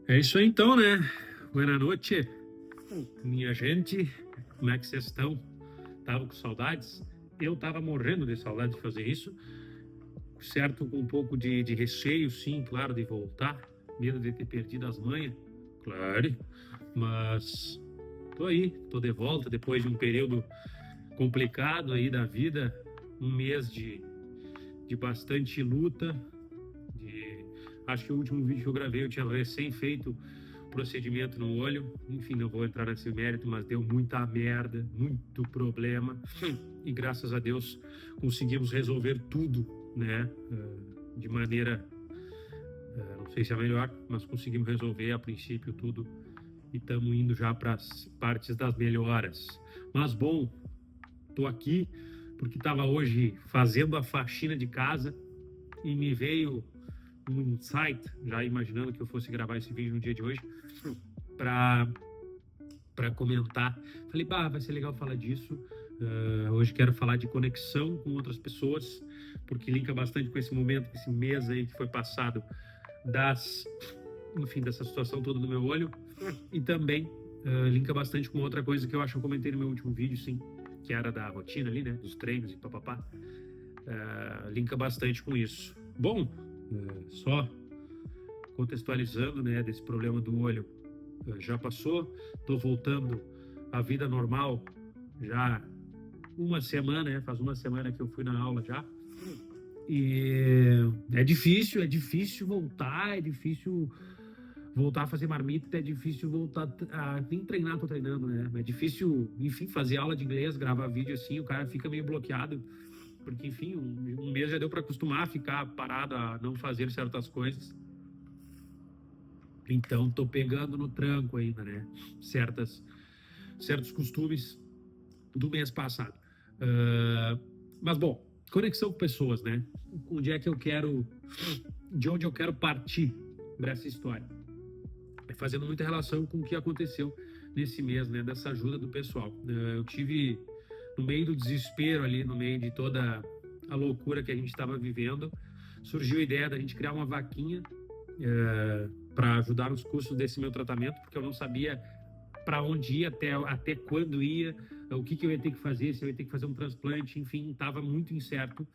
É isso aí então, né? Boa noite, minha gente. Como é que vocês estão? Tava com saudades? Eu tava morrendo de saudade de fazer isso. Certo, com um pouco de receio, sim, claro, de voltar. Medo de ter perdido as manhas, claro. Mas tô aí, tô de volta depois de um período complicado aí da vida. Um mês de bastante luta. Acho que o último vídeo que eu gravei eu tinha recém feito procedimento no olho. Enfim, não vou entrar nesse mérito, mas deu muita merda, muito problema. E graças a Deus conseguimos resolver tudo, né? De maneira, não sei se é a melhor, mas conseguimos resolver a princípio tudo. E estamos indo já para as partes das melhoras. Mas bom, estou aqui porque estava hoje fazendo a faxina de casa e me veio um insight, já imaginando que eu fosse gravar esse vídeo no dia de hoje, para comentar. Falei, vai ser legal falar disso. Hoje quero falar de conexão com outras pessoas, porque linka bastante com esse momento, esse mês aí que foi passado dessa situação toda do meu olho, e também linka bastante com outra coisa que eu acho que eu comentei no meu último vídeo, sim, que era da rotina ali, né, dos treinos e papapá. Linka bastante com isso. Bom, só contextualizando, né, desse problema do olho, já passou, estou voltando à vida normal já uma semana, né? Faz uma semana que eu fui na aula já. E é difícil voltar, é difícil voltar a fazer marmita, é difícil voltar a nem treinar, tô treinando, né? É difícil, enfim, fazer aula de inglês, gravar vídeo assim, o cara fica meio bloqueado, porque, enfim, um mês já deu para acostumar a ficar parado, a não fazer certas coisas. Então, tô pegando no tranco ainda, né? Certos costumes do mês passado. Mas, bom, conexão com pessoas, né? De onde eu quero partir para essa história? É fazendo muita relação com o que aconteceu nesse mês, né? Dessa ajuda do pessoal. Eu tive, no meio do desespero ali, no meio de toda a loucura que a gente estava vivendo, surgiu a ideia da gente criar uma vaquinha para ajudar nos custos desse meu tratamento, porque eu não sabia para onde ia, até quando ia, o que eu ia ter que fazer, se eu ia ter que fazer um transplante, enfim, estava muito incerto.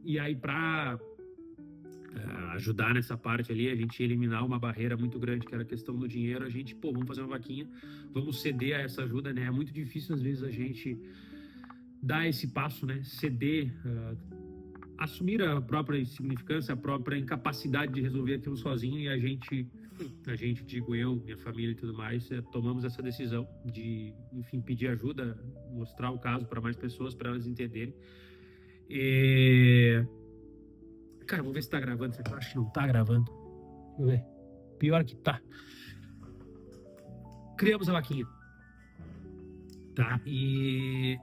E aí, para ajudar nessa parte ali, a gente eliminar uma barreira muito grande, que era a questão do dinheiro, a gente, vamos fazer uma vaquinha, vamos ceder a essa ajuda, né? É muito difícil, às vezes, a gente dar esse passo, né? Ceder, assumir a própria insignificância, a própria incapacidade de resolver aquilo sozinho, e a gente, digo eu, minha família e tudo mais, tomamos essa decisão de, enfim, pedir ajuda, mostrar o caso para mais pessoas, para elas entenderem. Cara, vou ver se tá gravando. Eu acho que não tá gravando. Deixa eu ver. Pior que tá. Criamos a vaquinha. Tá? E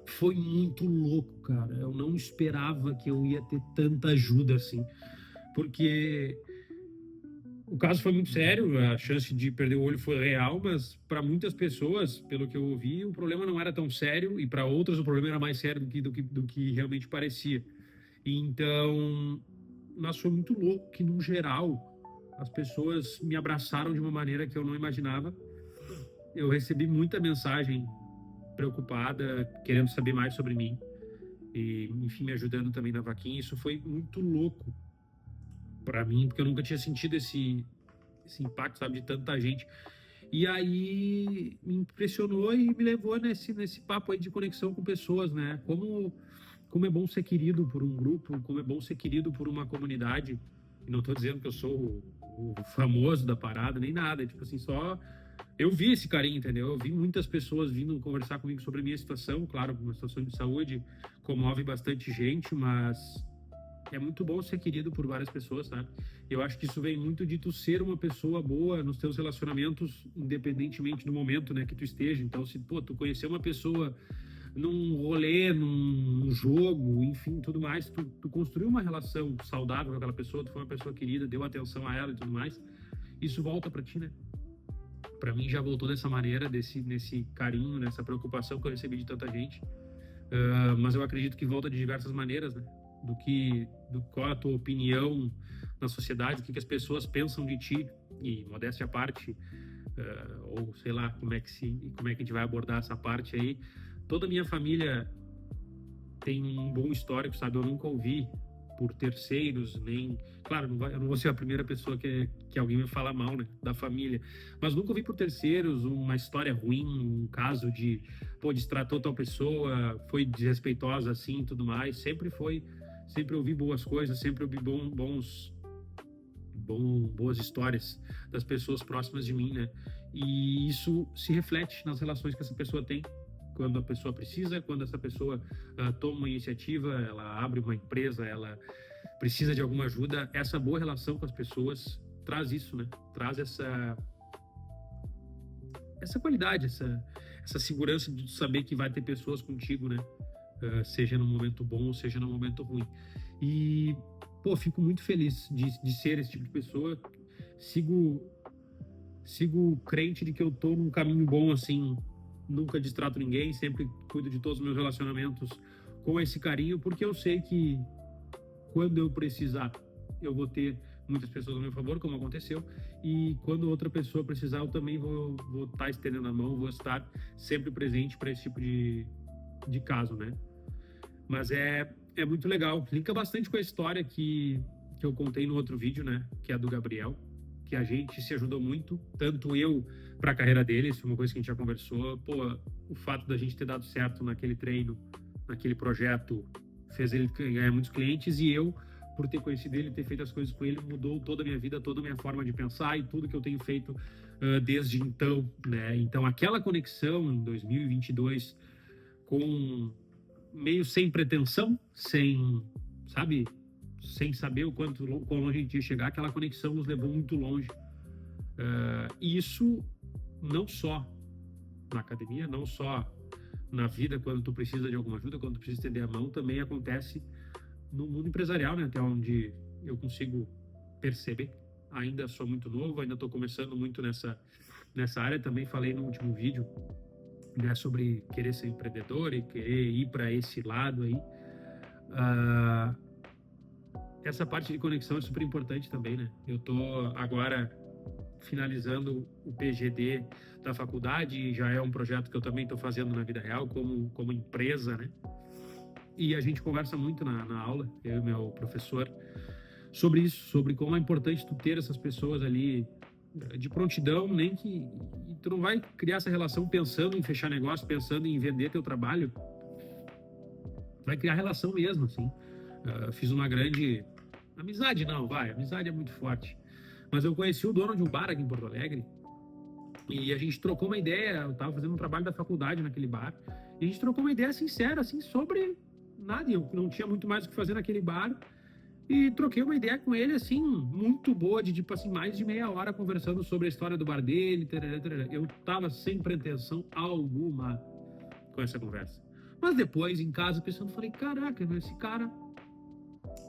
foi muito louco, cara. Eu não esperava que eu ia ter tanta ajuda assim. Porque o caso foi muito sério, a chance de perder o olho foi real, mas para muitas pessoas, pelo que eu ouvi, o problema não era tão sério, e para outras o problema era mais sério do que realmente parecia. Então, mas foi muito louco que, no geral, as pessoas me abraçaram de uma maneira que eu não imaginava. Eu recebi muita mensagem preocupada, querendo saber mais sobre mim, e, enfim, me ajudando também na vaquinha. Isso foi muito louco para mim, porque eu nunca tinha sentido esse impacto, sabe, de tanta gente. E aí me impressionou e me levou nesse papo aí de conexão com pessoas, né? Como é bom ser querido por um grupo, como é bom ser querido por uma comunidade. E não estou dizendo que eu sou o famoso da parada, nem nada. Tipo assim, só eu vi esse carinho, entendeu? Eu vi muitas pessoas vindo conversar comigo sobre a minha situação. Claro, uma situação de saúde comove bastante gente, mas é muito bom ser querido por várias pessoas, sabe? Eu acho que isso vem muito de tu ser uma pessoa boa nos teus relacionamentos, independentemente do momento, né, que tu esteja. Então, se, tu conhecer uma pessoa num rolê, num jogo, enfim, tudo mais, tu construiu uma relação saudável com aquela pessoa, tu foi uma pessoa querida, deu atenção a ela e tudo mais, isso volta pra ti, né? Pra mim já voltou dessa maneira, nesse carinho, nessa preocupação que eu recebi de tanta gente. Mas eu acredito que volta de diversas maneiras, né? Qual a tua opinião na sociedade, o que as pessoas pensam de ti E modéstia à parte, ou sei lá como é que a gente vai abordar essa parte aí, toda a minha família tem um bom histórico, sabe? Eu nunca ouvi por terceiros, nem... Claro, eu não vou ser a primeira pessoa que alguém vai falar mal, né, da família, mas nunca ouvi por terceiros uma história ruim, um caso de, pô, destratou tal pessoa, foi desrespeitosa assim e tudo mais. Sempre ouvi boas coisas, sempre ouvi boas histórias das pessoas próximas de mim, né? E isso se reflete nas relações que essa pessoa tem, quando a pessoa precisa, quando essa pessoa toma uma iniciativa, ela abre uma empresa, ela precisa de alguma ajuda. Essa boa relação com as pessoas traz isso, né? Traz essa qualidade, essa segurança de saber que vai ter pessoas contigo, né? Seja no momento bom, seja no momento ruim. E, pô, fico muito feliz de ser esse tipo de pessoa. Sigo crente de que eu tô num caminho bom, assim, nunca distrato ninguém, sempre cuido de todos os meus relacionamentos com esse carinho, porque eu sei que quando eu precisar, eu vou ter muitas pessoas ao meu favor, como aconteceu, e quando outra pessoa precisar, eu também vou estar estendendo a mão, vou estar sempre presente para esse tipo de caso, né? Mas é muito legal. Linka bastante com a história que eu contei no outro vídeo, né? Que é a do Gabriel, que a gente se ajudou muito, tanto eu para a carreira dele, isso é uma coisa que a gente já conversou. Pô, o fato da gente ter dado certo naquele treino, naquele projeto, fez ele ganhar muitos clientes, e eu, por ter conhecido ele, ter feito as coisas com ele, mudou toda a minha vida, toda a minha forma de pensar e tudo que eu tenho feito desde então, né? Então, aquela conexão em 2022 com meio sem pretensão, sabe, sem saber o quão longe a gente ia chegar, aquela conexão nos levou muito longe. E isso não só na academia, não só na vida, quando tu precisa de alguma ajuda, quando tu precisa estender a mão, também acontece no mundo empresarial, né? Até onde eu consigo perceber. Ainda sou muito novo, ainda estou começando muito nessa área. Também falei no último vídeo, né, sobre querer ser empreendedor e querer ir para esse lado aí. Essa parte de conexão é super importante também, né? Eu tô agora finalizando o PGD da faculdade, já é um projeto que eu também estou fazendo na vida real como empresa, né? E a gente conversa muito na aula, eu e meu professor, sobre isso, sobre como é importante tu ter essas pessoas ali de prontidão, nem que tu não vai criar essa relação pensando em fechar negócio, pensando em vender teu trabalho, vai criar relação mesmo, assim. Fiz uma grande amizade, amizade é muito forte, mas eu conheci o dono de um bar aqui em Porto Alegre e a gente trocou uma ideia. Eu estava fazendo um trabalho da faculdade naquele bar e a gente trocou uma ideia sincera, assim, sobre nada. Eu não tinha muito mais o que fazer naquele bar e troquei uma ideia com ele, assim, muito boa, de tipo assim, mais de meia hora conversando sobre a história do bar dele, tarará, tarará. Eu tava sem pretensão alguma com essa conversa. Mas depois, em casa, pensando, falei, caraca,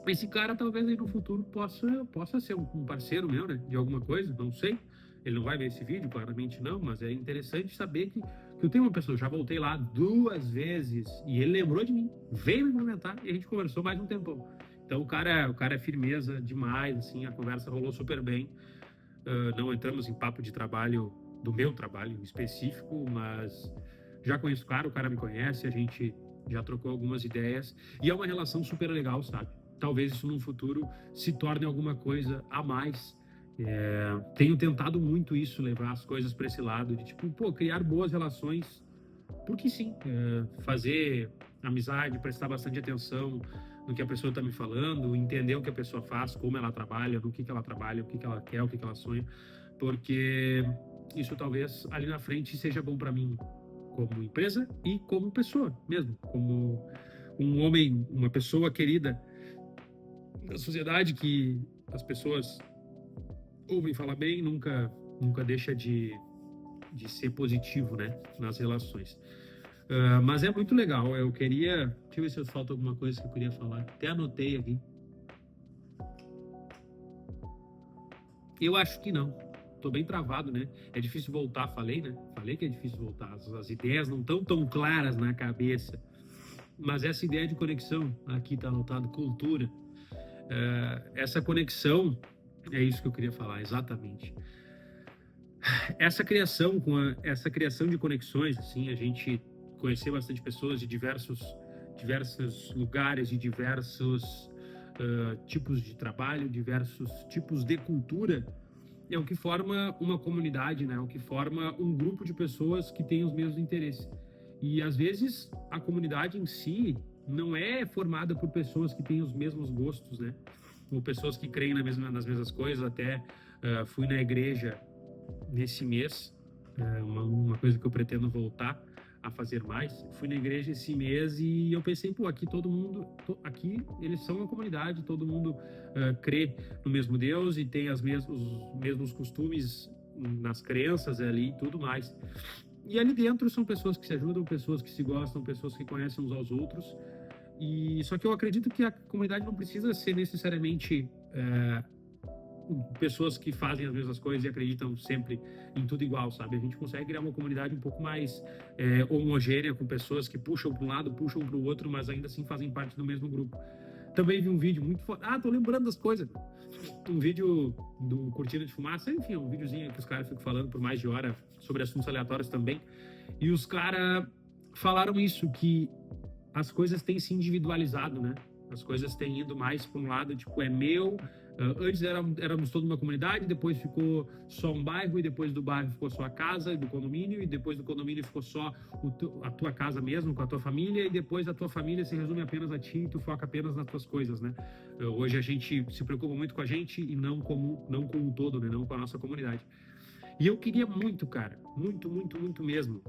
esse cara talvez aí no futuro possa ser um parceiro meu, né, de alguma coisa, não sei. Ele não vai ver esse vídeo, claramente não, mas é interessante saber que eu tenho uma pessoa. Eu já voltei lá 2 vezes e ele lembrou de mim, veio me comentar e a gente conversou mais um tempão. Então o cara é firmeza demais, assim, a conversa rolou super bem. Não entramos em papo de trabalho, do meu trabalho em específico, mas já conheço o cara me conhece, a gente já trocou algumas ideias e é uma relação super legal, sabe? Talvez isso no futuro se torne alguma coisa a mais. Tenho tentado muito isso, levar as coisas para esse lado de tipo, pô, criar boas relações, porque sim, fazer amizade, prestar bastante atenção no que a pessoa está me falando, entender o que a pessoa faz, como ela trabalha, no que ela trabalha, o que ela quer, o que ela sonha, porque isso talvez ali na frente seja bom para mim como empresa e como pessoa mesmo, como um homem, uma pessoa querida na sociedade, que as pessoas ouvem falar bem, nunca deixa de ser positivo, né, nas relações. Mas é muito legal. Deixa eu ver se falta alguma coisa que eu queria falar. Até anotei aqui. Eu acho que não. Tô bem travado, né? É difícil voltar, falei, né? Falei que é difícil voltar. As ideias não estão tão claras na cabeça. Mas essa ideia de conexão, aqui tá anotado, cultura. Essa conexão, É isso que eu queria falar, exatamente. Essa criação de conexões, assim, a gente conhecer bastante pessoas de diversos lugares, de diversos tipos de trabalho, diversos tipos de cultura, é o que forma uma comunidade, né? É o que forma um grupo de pessoas que têm os mesmos interesses. E às vezes a comunidade em si não é formada por pessoas que têm os mesmos gostos, né? Ou pessoas que creem nas mesmas coisas. Até fui na igreja nesse mês, uma coisa que eu pretendo voltar a fazer mais. Fui na igreja esse mês e eu pensei, pô, aqui todo mundo, aqui eles são uma comunidade, todo mundo crê no mesmo Deus e tem os mesmos costumes nas crenças ali e tudo mais. E ali dentro são pessoas que se ajudam, pessoas que se gostam, pessoas que conhecem uns aos outros. E só que eu acredito que a comunidade não precisa ser necessariamente pessoas que fazem as mesmas coisas e acreditam sempre em tudo igual, sabe? A gente consegue criar uma comunidade um pouco mais homogênea, com pessoas que puxam para um lado, puxam para o outro, mas ainda assim fazem parte do mesmo grupo. Também vi um vídeo muito foda. Ah, tô lembrando das coisas. Um vídeo do Cortina de Fumaça, enfim, um videozinho que os caras ficam falando por mais de hora sobre assuntos aleatórios também. E os caras falaram isso, que as coisas têm se individualizado, né? As coisas têm ido mais para um lado, tipo, é meu. Antes éramos toda uma comunidade, depois ficou só um bairro, e depois do bairro ficou só a casa do condomínio, e depois do condomínio ficou só a tua casa mesmo, com a tua família, e depois a tua família se resume apenas a ti e tu foca apenas nas tuas coisas, né? Hoje a gente se preocupa muito com a gente e não com o todo, né? Não com a nossa comunidade. E eu queria muito, cara, muito, muito, muito mesmo.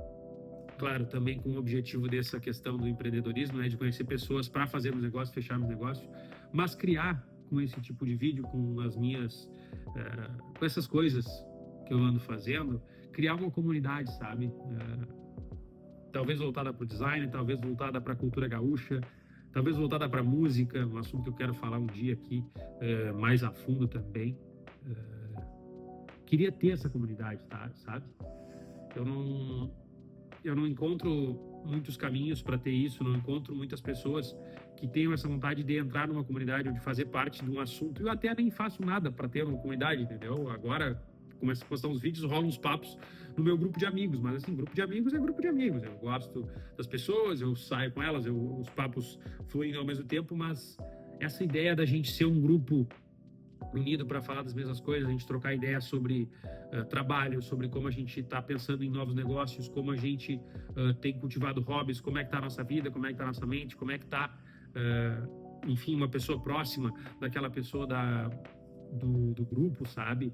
Claro, também com o objetivo dessa questão do empreendedorismo, né, de conhecer pessoas para fazermos negócio, fecharmos negócio, mas criar com esse tipo de vídeo, com as minhas, com essas coisas que eu ando fazendo, criar uma comunidade, sabe? Talvez voltada para o design, talvez voltada para a cultura gaúcha, talvez voltada para a música, um assunto que eu quero falar um dia aqui mais a fundo também. Queria ter essa comunidade, tá? Sabe? Eu não, eu não encontro muitos caminhos para ter isso, não encontro muitas pessoas que tenham essa vontade de entrar numa comunidade ou de fazer parte de um assunto. Eu até nem faço nada para ter uma comunidade, entendeu? Agora começo a postar uns vídeos, rolam uns papos no meu grupo de amigos, mas assim, grupo de amigos é grupo de amigos. Eu gosto das pessoas, eu saio com elas, os papos fluem ao mesmo tempo, mas essa ideia da gente ser um grupo unido para falar das mesmas coisas, a gente trocar ideias sobre trabalho, sobre como a gente está pensando em novos negócios, como a gente tem cultivado hobbies, como é que está a nossa vida, como é que está a nossa mente, como é que está, enfim, uma pessoa próxima daquela pessoa do grupo, sabe?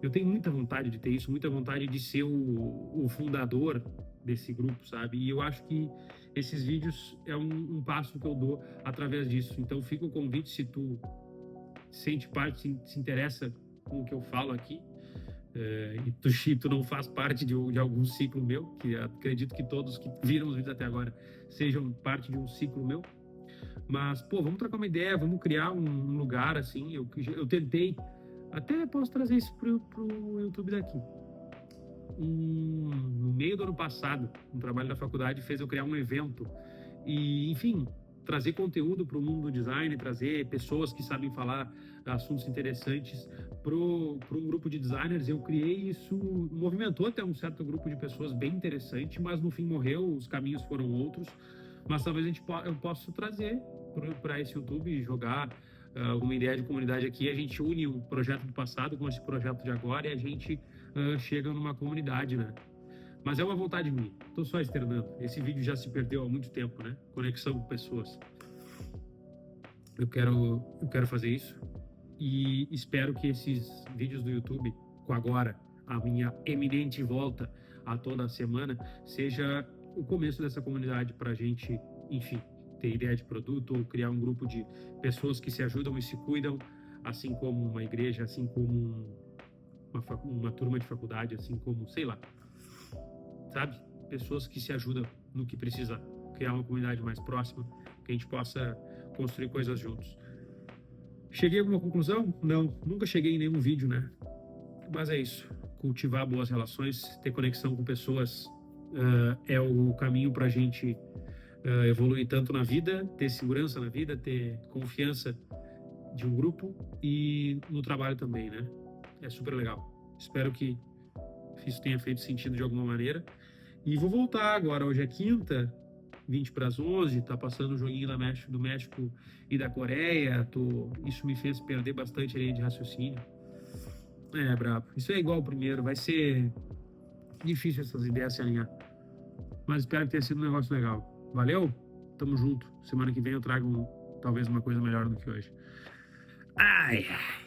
Eu tenho muita vontade de ter isso, muita vontade de ser o fundador desse grupo, sabe? E eu acho que esses vídeos é um passo que eu dou através disso. Então fica o convite, se tu sente parte, se interessa com o que eu falo aqui, e tu não faz parte de algum ciclo meu, que acredito que todos que viram os vídeos até agora sejam parte de um ciclo meu, mas, pô, vamos trocar uma ideia, vamos criar um lugar, assim, eu tentei, até posso trazer isso pro YouTube daqui. No meio do ano passado, um trabalho da faculdade fez eu criar um evento e, enfim, trazer conteúdo para o mundo do design, trazer pessoas que sabem falar assuntos interessantes para um grupo de designers. Eu criei isso, movimentou até um certo grupo de pessoas bem interessante, mas no fim morreu, os caminhos foram outros. Mas talvez eu possa trazer para esse YouTube e jogar uma ideia de comunidade aqui. A gente une o projeto do passado com esse projeto de agora e a gente chega numa comunidade, né? Mas é uma vontade minha. Estou só externando. Esse vídeo já se perdeu há muito tempo, né? Conexão com pessoas. Eu quero fazer isso e espero que esses vídeos do YouTube, com agora a minha eminente volta a toda semana, seja o começo dessa comunidade para a gente, enfim, ter ideia de produto ou criar um grupo de pessoas que se ajudam e se cuidam, assim como uma igreja, assim como uma turma de faculdade, assim como, sei lá, sabe? Pessoas que se ajudam no que precisa, criar uma comunidade mais próxima, que a gente possa construir coisas juntos. Cheguei a alguma conclusão? Não, nunca cheguei em nenhum vídeo, né? Mas é isso. Cultivar boas relações, ter conexão com pessoas é o caminho para a gente evoluir tanto na vida, ter segurança na vida, ter confiança de um grupo e no trabalho também, né? É super legal. Espero que isso tenha feito sentido de alguma maneira. E vou voltar agora. Hoje é quinta, 20 para as 11, tá passando o joguinho do México e da Coreia. Isso me fez perder bastante a linha de raciocínio. É, brabo. Isso é igual ao primeiro. Vai ser difícil essas ideias se alinhar. Mas espero que tenha sido um negócio legal. Valeu? Tamo junto. Semana que vem eu trago talvez uma coisa melhor do que hoje. Ai, ai.